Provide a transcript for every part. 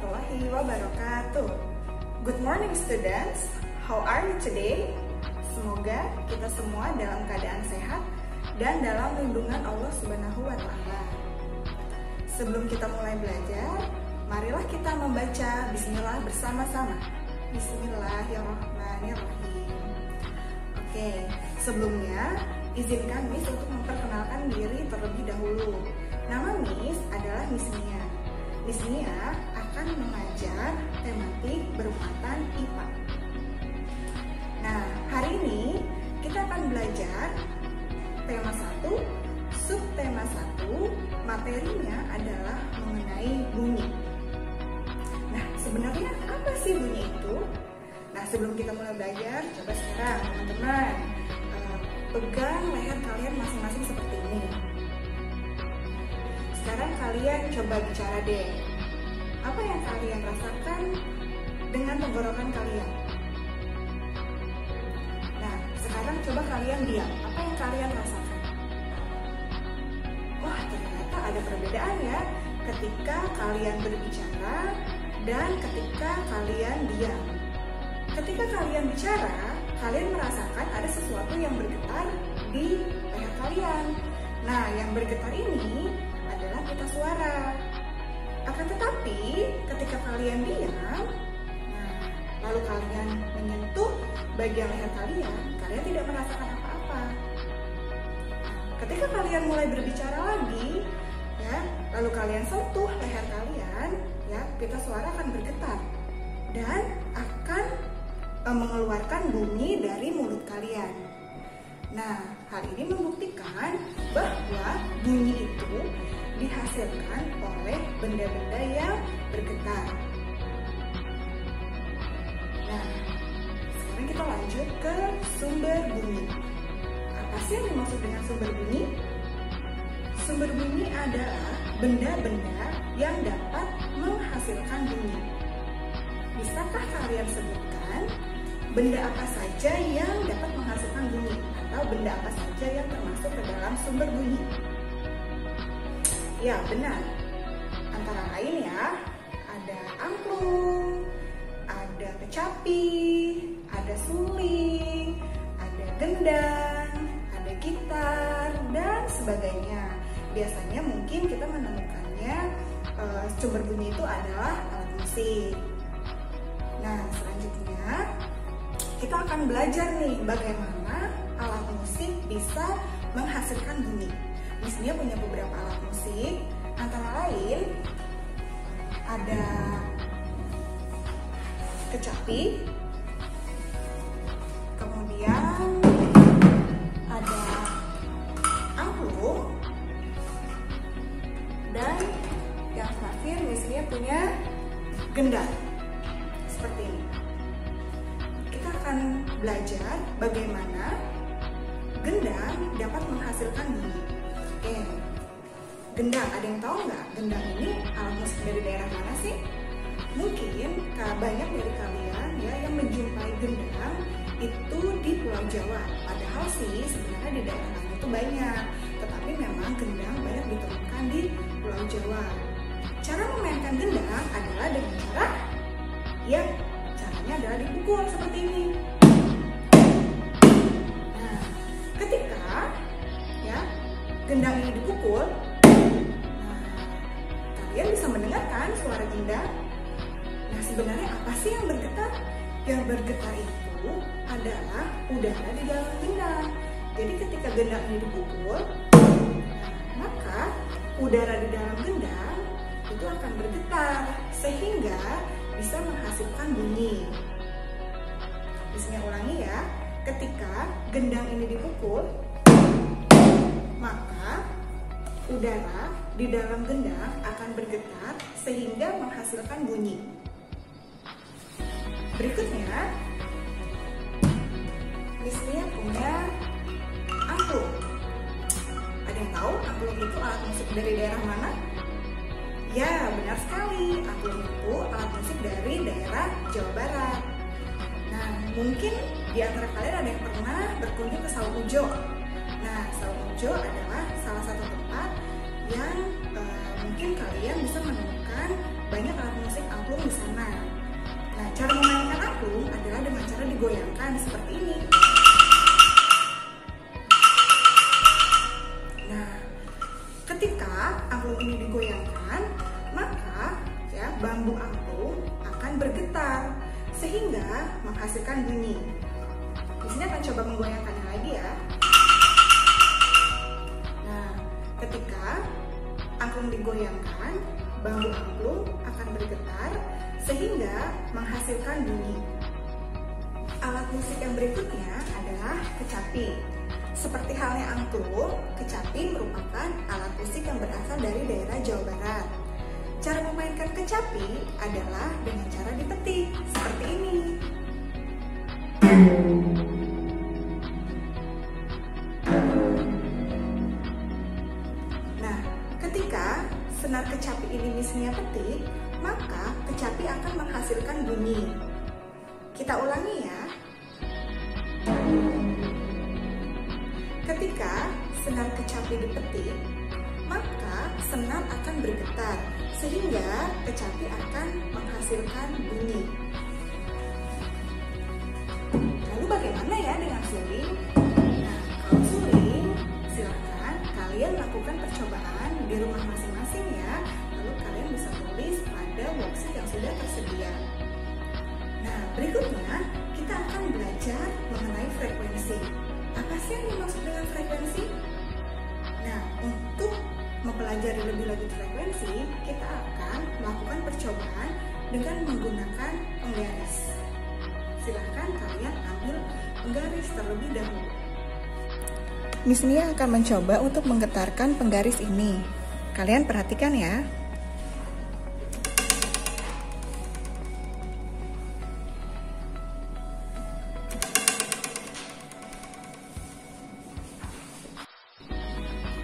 warahmatullahi wabarakatuh. Good morning students, how are you today? Semoga kita semua dalam keadaan sehat dan dalam lindungan Allah Subhanahu wa Ta'ala. Sebelum kita mulai belajar, marilah kita membaca Bismillah bersama-sama. Bismillahirrahmanirrahim. Oke, sebelumnya izinkan Miss untuk memperkenalkan diri terlebih dahulu. Nama Miss adalah Miss Nia. Miss Nia akan mengajar tematik bermuatan IPA. Nah, hari ini kita akan belajar tema 1, subtema 1, materinya adalah mengenai bunyi. Nah, sebenarnya apa sih bunyi itu? Nah, sebelum kita mulai belajar, coba sekarang teman-teman pegang leher kalian masing-masing seperti ini. Sekarang kalian coba bicara deh. Apa yang kalian rasakan dengan tenggorokan kalian? Nah, sekarang coba kalian diam. Apa yang kalian rasakan? Wah, ternyata ada perbedaan ya ketika kalian berbicara dan ketika kalian diam. Ketika kalian bicara, kalian merasakan ada sesuatu yang bergetar di leher kalian. Nah, yang bergetar ini adalah pita suara. Akan tetapi, ketika kalian diam, lalu kalian menyentuh bagian leher kalian tidak merasakan apa-apa. Ketika kalian mulai berbicara lagi, ya, lalu kalian sentuh leher kalian, ya, pita suara akan bergetar dan akan mengeluarkan bunyi dari mulut kalian. Nah, hal ini membuktikan bahwa bunyi itu dihasilkan oleh benda-benda yang bergetar. Nah, sekarang kita lanjut ke sumber bunyi. Apa sih yang dimaksud dengan sumber bunyi? Sumber bunyi adalah benda-benda yang dapat menghasilkan bunyi. Bisakah kalian sebutkan benda apa saja yang dapat menghasilkan bunyi atau benda apa saja yang termasuk ke dalam sumber bunyi? Ya, benar. Antara lain ya, ada angklung, ada kecapi, ada suling, ada gendang, ada gitar, dan sebagainya. Biasanya mungkin kita menemukannya sumber bunyi itu adalah alat musik. Nah, selanjutnya kita akan belajar nih bagaimana alat musik bisa menghasilkan bunyi. Misalnya punya beberapa alat musik, antara lain ada kecapi, kemudian ada angklung, dan yang terakhir misalnya punya gendang. Seperti ini. Kita akan belajar bagaimana gendang dapat menghasilkan bunyi. Oke, gendang, ada yang tahu nggak gendang ini alat musik dari daerah mana sih? Mungkin banyak dari kalian ya yang menjumpai gendang itu di Pulau Jawa. Padahal sih sebenarnya di daerah lain itu banyak, tetapi memang gendang banyak ditemukan di Pulau Jawa. Cara memainkan gendang adalah dengan cara, ya, caranya adalah dipukul seperti ini. Nah, ketika ya gendang ini dipukul, kalian bisa mendengarkan suara gendang. Nah, sebenarnya apa sih yang bergetar? Yang bergetar itu adalah udara di dalam gendang. Jadi ketika gendang ini dipukul, maka udara di dalam gendang itu akan bergetar sehingga bisa menghasilkan bunyi. Misalnya ulangi ya, ketika gendang ini dipukul, maka udara di dalam gendang akan bergetar sehingga menghasilkan bunyi. Berikutnya, Misalnya punya angklung. Ada yang tahu angklung itu alat musik dari daerah mana? Ya, benar sekali. Angklung itu alat musik dari daerah Jawa Barat. Nah, mungkin di antara kalian ada yang pernah berkunjung ke Sawah Ujo. Nah, Sawah Ujo adalah salah satu tempat yang mungkin kalian bisa menemukan banyak alat musik angklung di sana. Nah, cara memainkan angklung adalah dengan cara digoyangkan seperti ini. Nah, ketika angklung ini digoyangkan, maka bambu angklung akan bergetar sehingga menghasilkan bunyi. Di sini akan coba menggoyangkannya lagi ya. Nah, ketika angklung digoyangkan, bambu angklung akan bergetar sehingga menghasilkan bunyi. Alat musik yang berikutnya adalah kecapi. Seperti halnya angklung, kecapi merupakan alat musik yang berasal dari daerah Jawa Barat. Cara memainkan kecapi adalah dengan cara dipetik, seperti ini. Nah, ketika senar kecapi ini misalnya petik, maka kecapi akan menghasilkan bunyi. Kita ulangi ya. Ketika senar kecapi dipetik, maka senar akan bergetar sehingga kecapi akan menghasilkan bunyi. Lalu bagaimana ya dengan suling? Nah, kalau suling, silakan kalian lakukan percobaan di rumah masing-masing ya. Lalu kalian bisa tulis pada worksheet yang sudah tersedia. Nah, berikutnya kita akan belajar mengenai frekuensi. Apa sih yang dimaksud dengan frekuensi? Nah, untuk mempelajari lebih lanjut frekuensi, kita akan melakukan percobaan dengan menggunakan penggaris. Silahkan kalian ambil penggaris terlebih dahulu. Miss Nia akan mencoba untuk menggetarkan penggaris ini. Kalian perhatikan ya.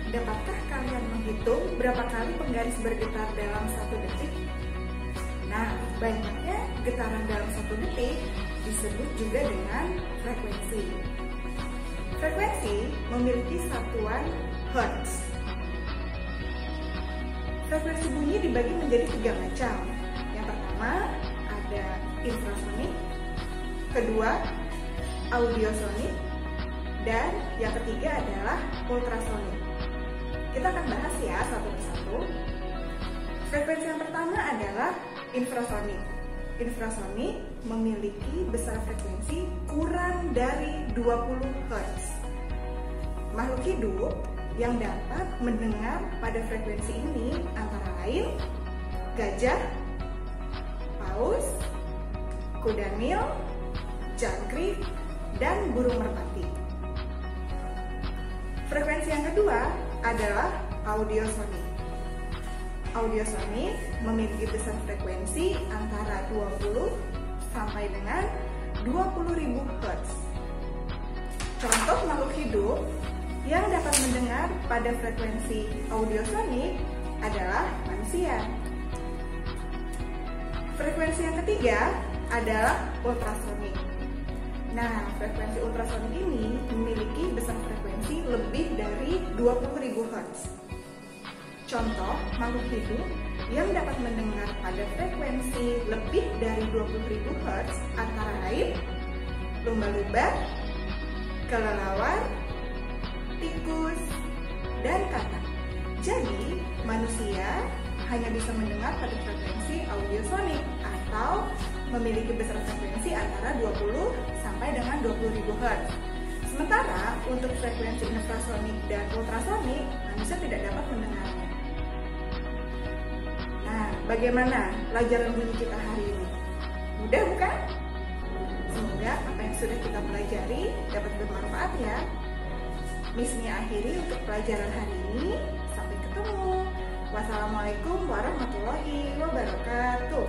Dapatkah kalian menghitung berapa kali penggaris bergetar dalam 1 detik? Nah, banyaknya getaran dalam 1 detik disebut juga dengan frekuensi. Frekuensi memiliki satuan hertz. Frekuensi bunyi dibagi menjadi 3 macam. Yang pertama ada infrasonik, kedua audiosonik, dan yang ketiga adalah ultrasonik. Kita akan bahas ya satu persatu. Frekuensi yang pertama adalah infrasonik. Infrasonik memiliki besar frekuensi kurang dari 20 Hz. Makhluk hidup yang dapat mendengar pada frekuensi ini antara lain gajah, paus, kuda nil, jangkrik, dan burung merpati. Frekuensi yang kedua adalah audiosonik. Audiosonik memiliki besar frekuensi antara 20 sampai dengan 20.000 Hz. Contoh makhluk hidup yang dapat mendengar pada frekuensi audiosonik adalah manusia. Frekuensi yang ketiga adalah ultrasonik. Nah, frekuensi ultrasonik ini memiliki besar frekuensi lebih dari 20.000 Hz. Contoh makhluk hidup yang dapat mendengar pada frekuensi lebih dari 20.000 Hz antara lain lumba-lumba, kelelawar, tikus, dan katak. Jadi, manusia hanya bisa mendengar pada frekuensi audiosonik atau memiliki besar frekuensi antara 20 sampai dengan 20.000 Hz. Sementara untuk frekuensi infrasonik dan ultrasonik, manusia tidak dapat mendengarnya. Nah, bagaimana pelajaran bunyi kita hari ini? Mudah bukan? Semoga apa yang sudah kita pelajari dapat bermanfaat ya. Miss Nia akhiri untuk pelajaran hari ini. Sampai ketemu. Wassalamualaikum warahmatullahi wabarakatuh.